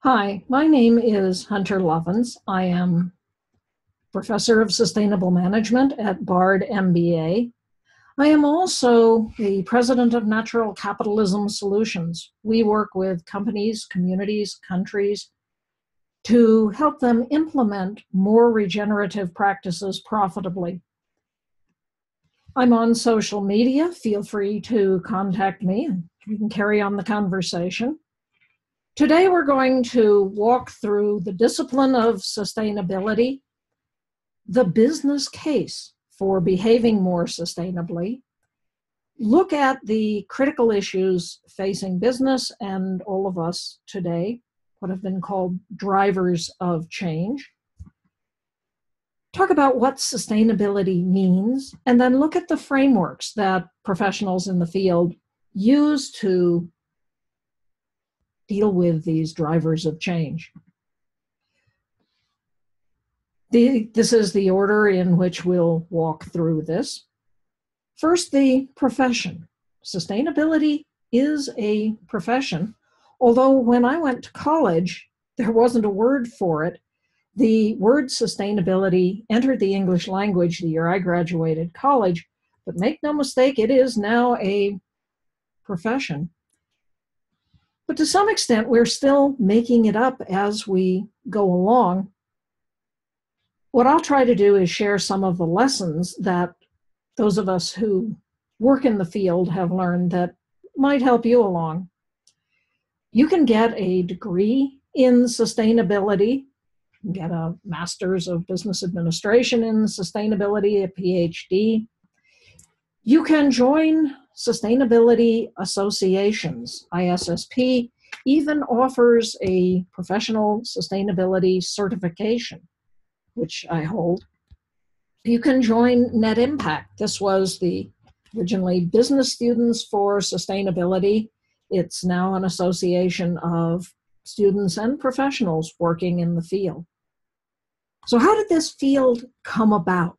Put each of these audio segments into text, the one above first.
Hi, my name is Hunter Lovins. I am Professor of Sustainable Management at Bard MBA. I am also the President of Natural Capitalism Solutions. We work with companies, communities, countries to help them implement more regenerative practices profitably. I'm on social media. Feel free to contact me and we can carry on the conversation. Today, we're going to walk through the discipline of sustainability, the business case for behaving more sustainably, look at the critical issues facing business and all of us today, what have been called drivers of change, talk about what sustainability means, and then look at the frameworks that professionals in the field use to deal with these drivers of change. This is the order in which we'll walk through this. First, the profession. Sustainability is a profession, although when I went to college, there wasn't a word for it. The word sustainability entered the English language the year I graduated college, but make no mistake, it is now a profession. But to some extent, we're still making it up as we go along. What I'll try to do is share some of the lessons that those of us who work in the field have learned that might help you along. You can get a degree in sustainability, get a master's of business administration in sustainability, a PhD. You can join sustainability associations. ISSP even offers a professional sustainability certification, which I hold. You can join Net Impact. This was the originally Business Students for Sustainability. It's now an association of students and professionals working in the field. So how did this field come about?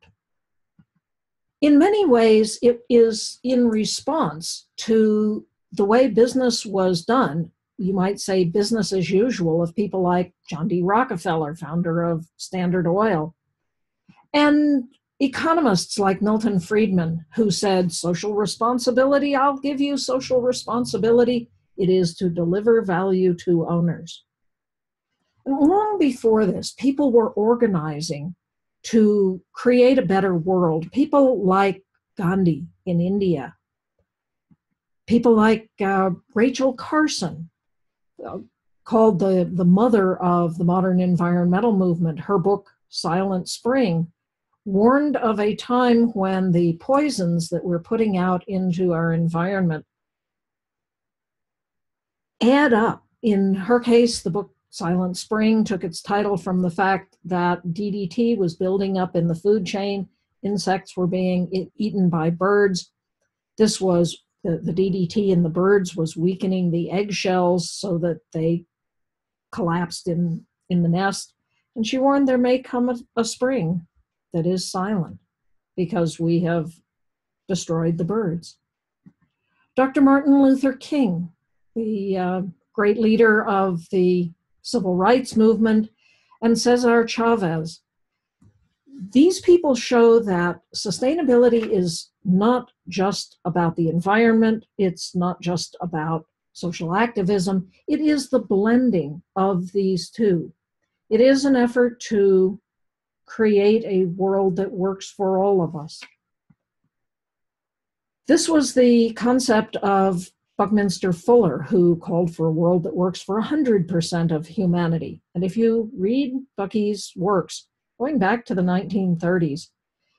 In many ways, it is in response to the way business was done. You might say business as usual of people like John D. Rockefeller, founder of Standard Oil, and economists like Milton Friedman, who said, social responsibility, I'll give you social responsibility. It is to deliver value to owners. And long before this, people were organizing to create a better world. People like Gandhi in India, people like Rachel Carson, called the mother of the modern environmental movement. Her book, Silent Spring, warned of a time when the poisons that we're putting out into our environment add up. In her case, the book Silent Spring took its title from the fact that DDT was building up in the food chain. Insects were being eaten by birds. This was, the DDT in the birds was weakening the eggshells so that they collapsed in the nest. And she warned there may come a spring that is silent because we have destroyed the birds. Dr. Martin Luther King, the great leader of the civil rights movement, and Cesar Chavez. These people show that sustainability is not just about the environment, it's not just about social activism, it is the blending of these two. It is an effort to create a world that works for all of us. This was the concept of Buckminster Fuller, who called for a world that works for 100% of humanity. And if you read Bucky's works, going back to the 1930s,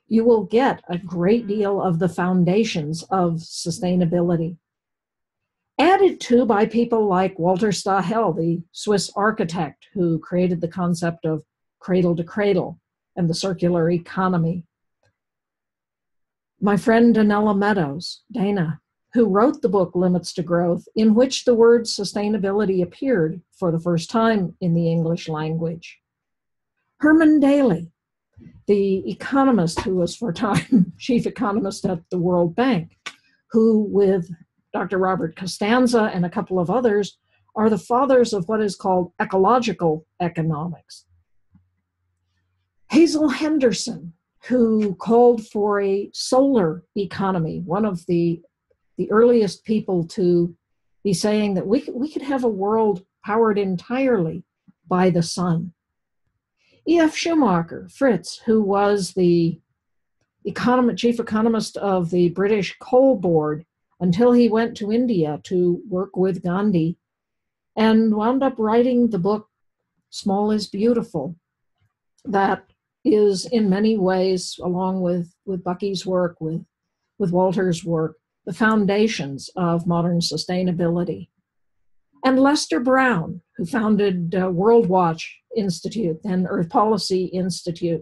you will get a great deal of the foundations of sustainability. Added to by people like Walter Stahel, the Swiss architect who created the concept of cradle to cradle and the circular economy. My friend Donella Meadows, Dana, who wrote the book Limits to Growth, in which the word sustainability appeared for the first time in the English language. Herman Daly, the economist who was for a time chief economist at the World Bank, who with Dr. Robert Costanza and a couple of others are the fathers of what is called ecological economics. Hazel Henderson, who called for a solar economy, one of the earliest people to be saying that we could have a world powered entirely by the sun. E.F. Schumacher, Fritz, who was the chief economist of the British Coal Board until he went to India to work with Gandhi and wound up writing the book Small is Beautiful, that is in many ways, along with Bucky's work, with Walter's work, the foundations of modern sustainability. And Lester Brown, who founded World Watch Institute and Earth Policy Institute,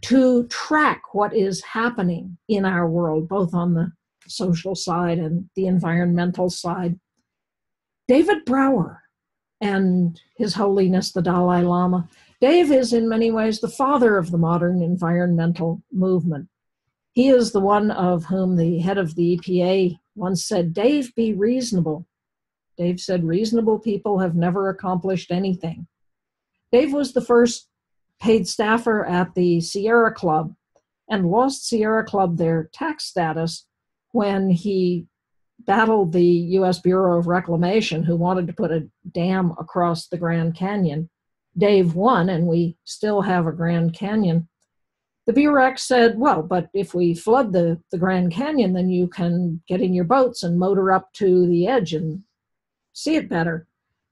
to track what is happening in our world, both on the social side and the environmental side. David Brower and His Holiness the Dalai Lama. Dave is in many ways the father of the modern environmental movement. He is the one of whom the head of the EPA once said, "Dave, be reasonable." Dave said, "Reasonable people have never accomplished anything." Dave was the first paid staffer at the Sierra Club and lost Sierra Club their tax status when he battled the U.S. Bureau of Reclamation, who wanted to put a dam across the Grand Canyon. Dave won, and we still have a Grand Canyon. The Burex said, well, but if we flood the Grand Canyon, then you can get in your boats and motor up to the edge and see it better.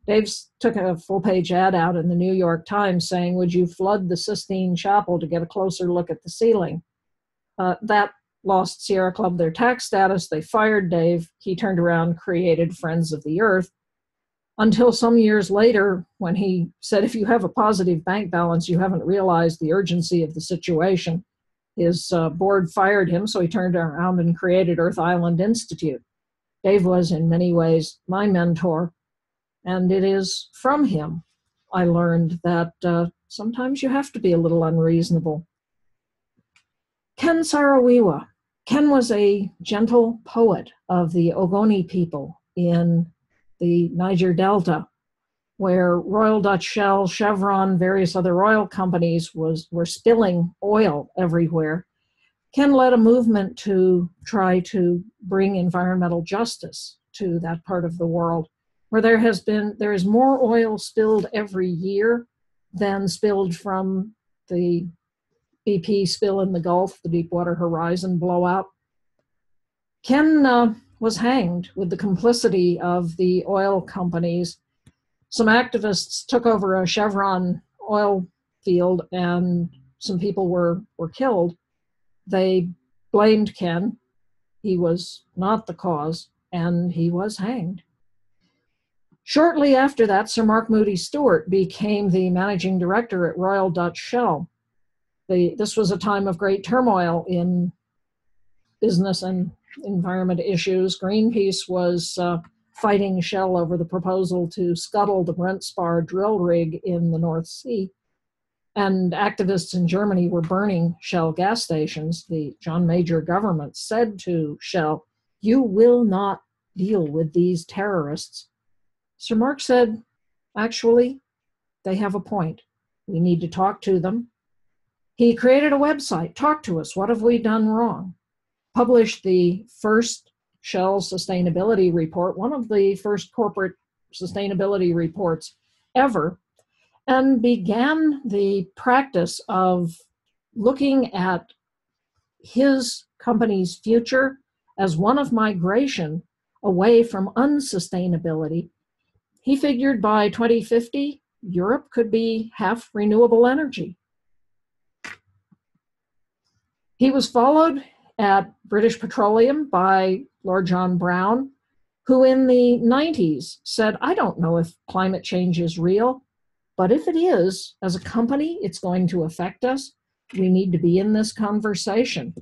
Dave took a full-page ad out in the New York Times saying, would you flood the Sistine Chapel to get a closer look at the ceiling? That lost Sierra Club their tax status. They fired Dave. He turned around, created Friends of the Earth, until some years later when he said, if you have a positive bank balance, you haven't realized the urgency of the situation. His board fired him, so he turned around and created Earth Island Institute. Dave was in many ways my mentor, and it is from him I learned that sometimes you have to be a little unreasonable. Ken Saro-Wiwa. Ken was a gentle poet of the Ogoni people in the Niger Delta, where Royal Dutch Shell, Chevron, various other oil companies were spilling oil everywhere. Ken led a movement to try to bring environmental justice to that part of the world, where there is more oil spilled every year than spilled from the BP spill in the Gulf, the Deepwater Horizon blowout. Ken was hanged with the complicity of the oil companies. Some activists took over a Chevron oil field and some people were killed. They blamed Ken. He was not the cause, and he was hanged. Shortly after that, Sir Mark Moody Stewart became the managing director at Royal Dutch Shell. This was a time of great turmoil in business and environment issues. Greenpeace was fighting Shell over the proposal to scuttle the Brent Spar drill rig in the North Sea. And activists in Germany were burning Shell gas stations. The John Major government said to Shell, you will not deal with these terrorists. Sir Mark said, actually, they have a point. We need to talk to them. He created a website, talk to us, what have we done wrong? Published the first Shell sustainability report, one of the first corporate sustainability reports ever, and began the practice of looking at his company's future as one of migration away from unsustainability. He figured by 2050, Europe could be half renewable energy. He was followed at British Petroleum by Lord John Brown, who in the 90s said, I don't know if climate change is real, but if it is, as a company, it's going to affect us. We need to be in this conversation.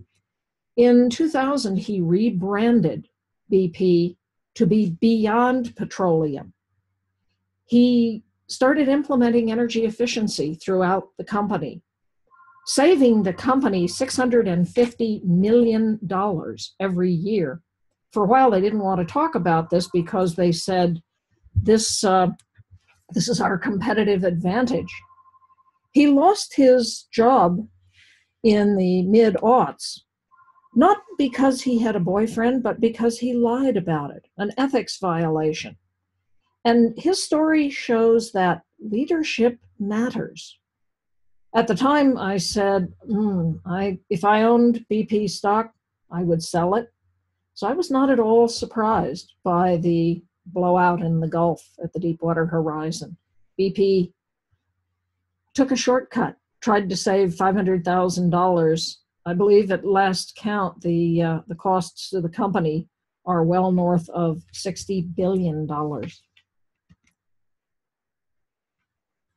In 2000, he rebranded BP to be Beyond Petroleum. He started implementing energy efficiency throughout the company, saving the company $650 million every year. For a while, they didn't want to talk about this because they said This is our competitive advantage. He lost his job in the mid-aughts, not because he had a boyfriend, but because he lied about it, an ethics violation. And his story shows that leadership matters. At the time, I said, if I owned BP stock, I would sell it. So I was not at all surprised by the blowout in the Gulf at the Deepwater Horizon. BP took a shortcut, tried to save $500,000. I believe at last count, the costs to the company are well north of $60 billion.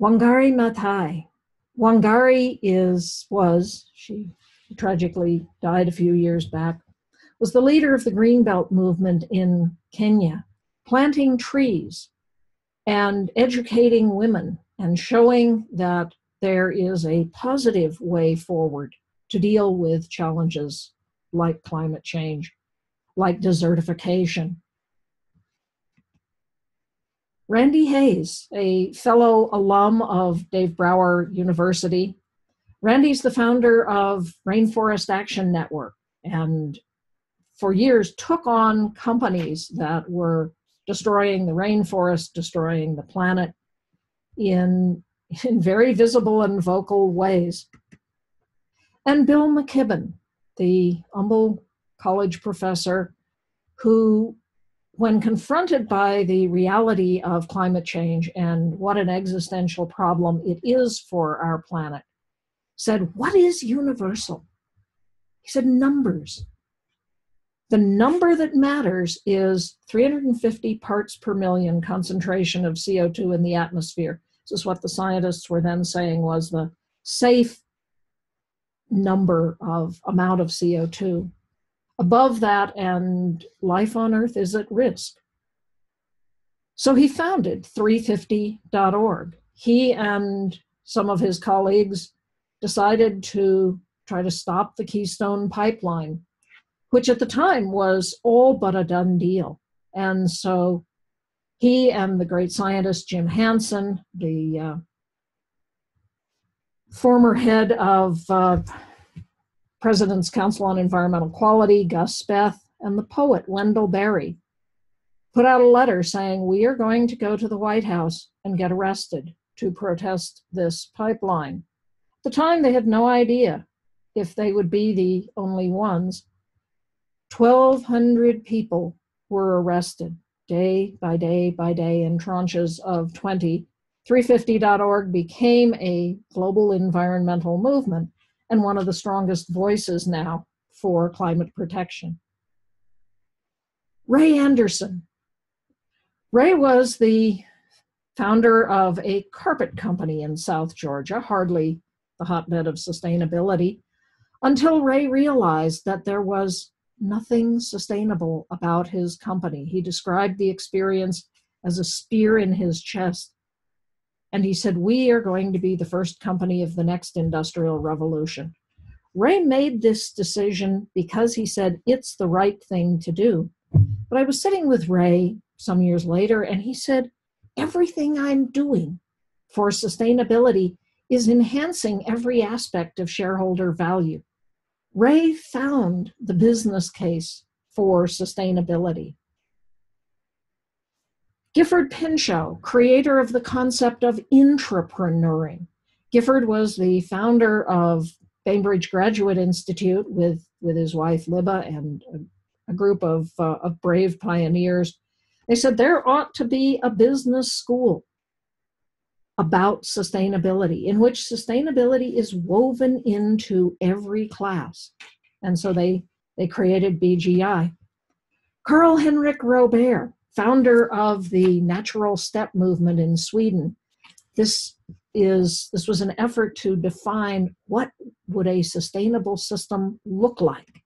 Wangari Maathai. Wangari she tragically died a few years back, was the leader of the Greenbelt movement in Kenya, planting trees and educating women and showing that there is a positive way forward to deal with challenges like climate change, like desertification. Randy Hayes, a fellow alum of Dave Brower University. Randy's the founder of Rainforest Action Network, and for years took on companies that were destroying the rainforest, destroying the planet in very visible and vocal ways. And Bill McKibben, the humble college professor who, when confronted by the reality of climate change and what an existential problem it is for our planet, said, "What is universal?" He said, "Numbers. The number that matters is 350 parts per million concentration of CO2 in the atmosphere." This is what the scientists were then saying was the safe number of amount of CO2. Above that, and life on Earth is at risk. So he founded 350.org. He and some of his colleagues decided to try to stop the Keystone Pipeline, which at the time was all but a done deal. And so he and the great scientist Jim Hansen, the former head of President's Council on Environmental Quality, Gus Speth, and the poet Wendell Berry, put out a letter saying, "We are going to go to the White House and get arrested to protest this pipeline." At the time, they had no idea if they would be the only ones. 1,200 people were arrested day by day by day in tranches of 20. 350.org became a global environmental movement and one of the strongest voices now for climate protection. Ray Anderson. Ray was the founder of a carpet company in South Georgia, hardly the hotbed of sustainability, until Ray realized that there was nothing sustainable about his company. He described the experience as a spear in his chest. And he said, "We are going to be the first company of the next industrial revolution." Ray made this decision because he said it's the right thing to do. But I was sitting with Ray some years later, and he said, "Everything I'm doing for sustainability is enhancing every aspect of shareholder value." Ray found the business case for sustainability. Gifford Pinchot, creator of the concept of intrapreneuring. Gifford was the founder of Bainbridge Graduate Institute with his wife Libba and a group of brave pioneers. They said there ought to be a business school about sustainability, in which sustainability is woven into every class. And so they created BGI. Carl Henrik Robert, founder of the natural step movement in Sweden. This was an effort to define what would a sustainable system look like.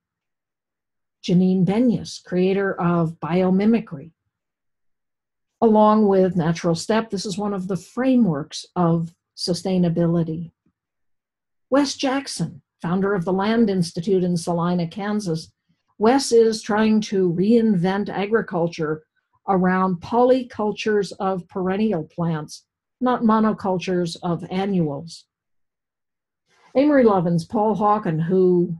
Janine Benyus, creator of biomimicry. Along with natural step, this is one of the frameworks of sustainability. Wes Jackson, founder of the Land Institute in Salina, Kansas. Wes is trying to reinvent agriculture around polycultures of perennial plants, not monocultures of annuals. Amory Lovin's Paul Hawken, who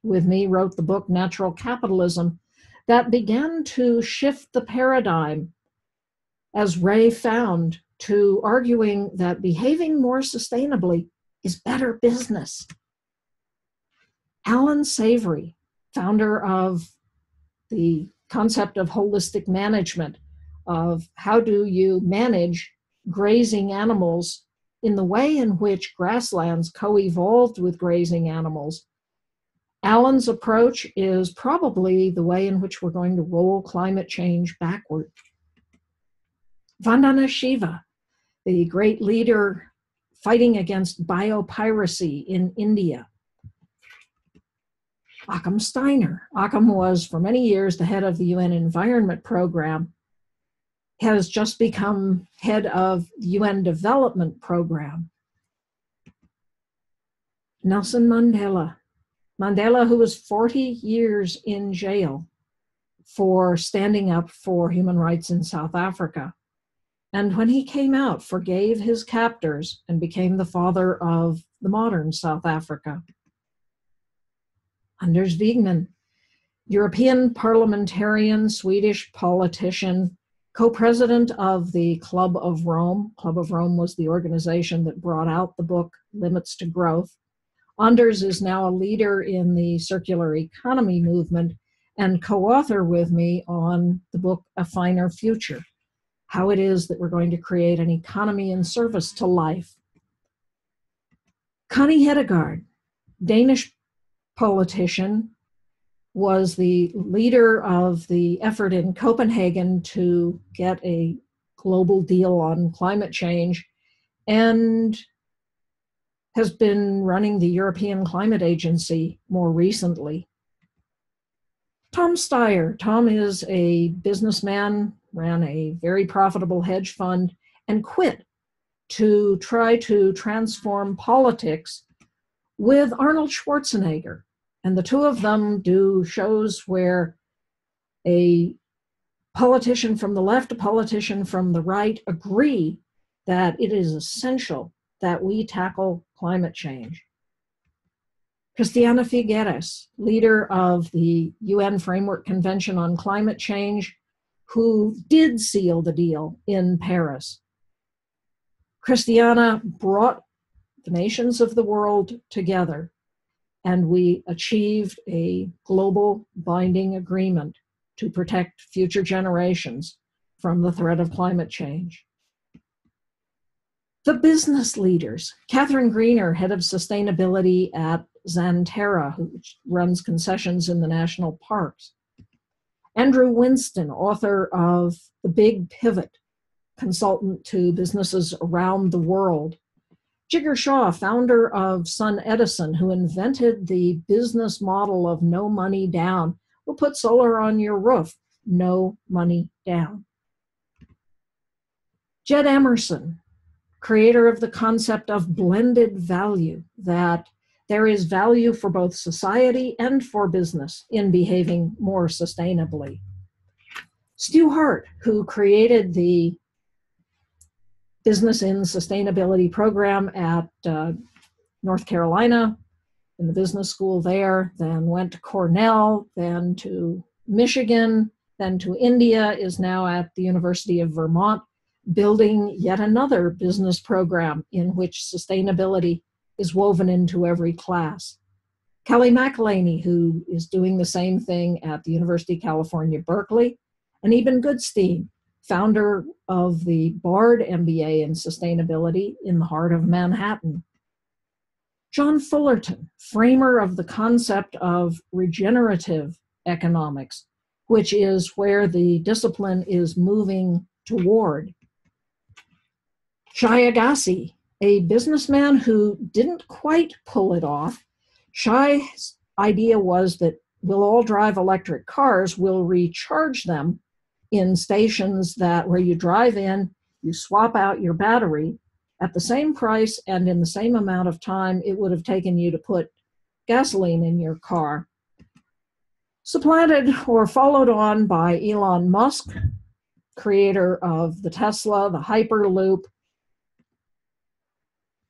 with me wrote the book Natural Capitalism, that began to shift the paradigm, as Ray found, to arguing that behaving more sustainably is better business. Alan Savory, founder of the concept of holistic management, of how do you manage grazing animals in the way in which grasslands co-evolved with grazing animals. Alan's approach is probably the way in which we're going to roll climate change backward. Vandana Shiva, the great leader fighting against biopiracy in India. Occam Steiner. Occam was for many years the head of the UN Environment Program, has just become head of the UN Development Program. Nelson Mandela. Mandela, who was 40 years in jail for standing up for human rights in South Africa. And when he came out, forgave his captors and became the father of the modern South Africa. Anders Wigman, European parliamentarian, Swedish politician, co-president of the Club of Rome. Club of Rome was the organization that brought out the book Limits to Growth. Anders is now a leader in the circular economy movement and co-author with me on the book A Finer Future, how it is that we're going to create an economy in service to life. Connie Hedegaard, Danish politician, was the leader of the effort in Copenhagen to get a global deal on climate change and has been running the European Climate Agency more recently. Tom Steyer. Tom is a businessman, ran a very profitable hedge fund, and quit to try to transform politics with Arnold Schwarzenegger. And the two of them do shows where a politician from the left, a politician from the right agree that it is essential that we tackle climate change. Christiana Figueres, leader of the UN Framework Convention on Climate Change, who did seal the deal in Paris. Christiana brought the nations of the world together, and we achieved a global binding agreement to protect future generations from the threat of climate change. The business leaders, Catherine Greener, head of sustainability at Xanterra, who runs concessions in the national parks. Andrew Winston, author of The Big Pivot, consultant to businesses around the world. Jigar Shah, founder of Sun Edison, who invented the business model of no money down. We'll put solar on your roof, no money down. Jed Emerson, creator of the concept of blended value, that there is value for both society and for business in behaving more sustainably. Stu Hart, who created the Business in Sustainability program at North Carolina, in the business school there, then went to Cornell, then to Michigan, then to India, is now at the University of Vermont, building yet another business program in which sustainability is woven into every class. Kelly McElhaney, who is doing the same thing at the University of California, Berkeley, and Eben Goodstein, founder of the Bard MBA in Sustainability in the heart of Manhattan. John Fullerton, framer of the concept of regenerative economics, which is where the discipline is moving toward. Shai Agassi, a businessman who didn't quite pull it off. Shai's idea was that we'll all drive electric cars, we'll recharge them in stations that where you drive in, you swap out your battery at the same price and in the same amount of time it would have taken you to put gasoline in your car. Supplanted or followed on by Elon Musk, creator of the Tesla, the Hyperloop.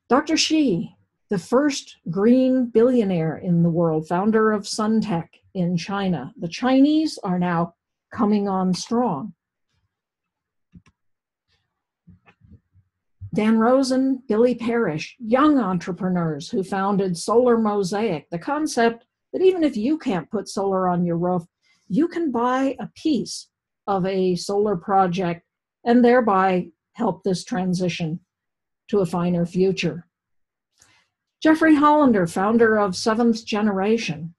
Dr. Xi, the first green billionaire in the world, founder of Suntech in China. The Chinese are now coming on strong. Dan Rosen, Billy Parrish, young entrepreneurs who founded Solar Mosaic, the concept that even if you can't put solar on your roof, you can buy a piece of a solar project and thereby help this transition to a finer future. Jeffrey Hollander, founder of Seventh Generation,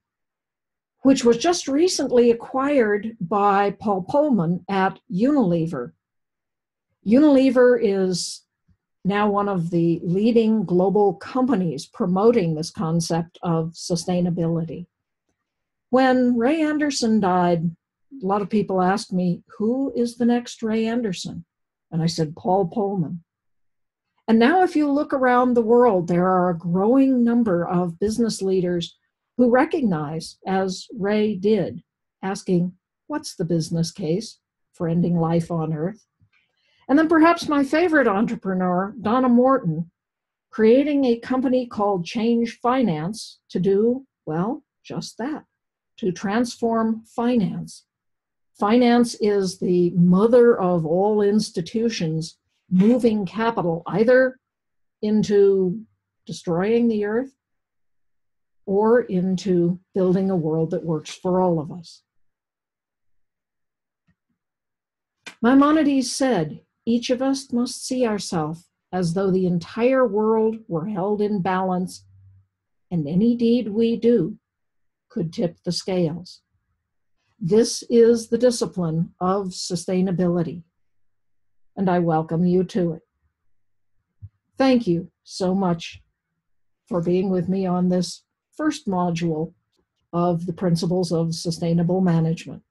which was just recently acquired by Paul Polman at Unilever. Unilever is now one of the leading global companies promoting this concept of sustainability. When Ray Anderson died, a lot of people asked me, who is the next Ray Anderson? And I said, Paul Polman. And now if you look around the world, there are a growing number of business leaders who recognize, as Ray did, asking, what's the business case for ending life on Earth? And then perhaps my favorite entrepreneur, Donna Morton, creating a company called Change Finance to do, well, just that, to transform finance. Finance is the mother of all institutions, moving capital either into destroying the earth or into building a world that works for all of us. Maimonides said, each of us must see ourselves as though the entire world were held in balance, and any deed we do could tip the scales. This is the discipline of sustainability, and I welcome you to it. Thank you so much for being with me on this first module of the Principles of Sustainable Management.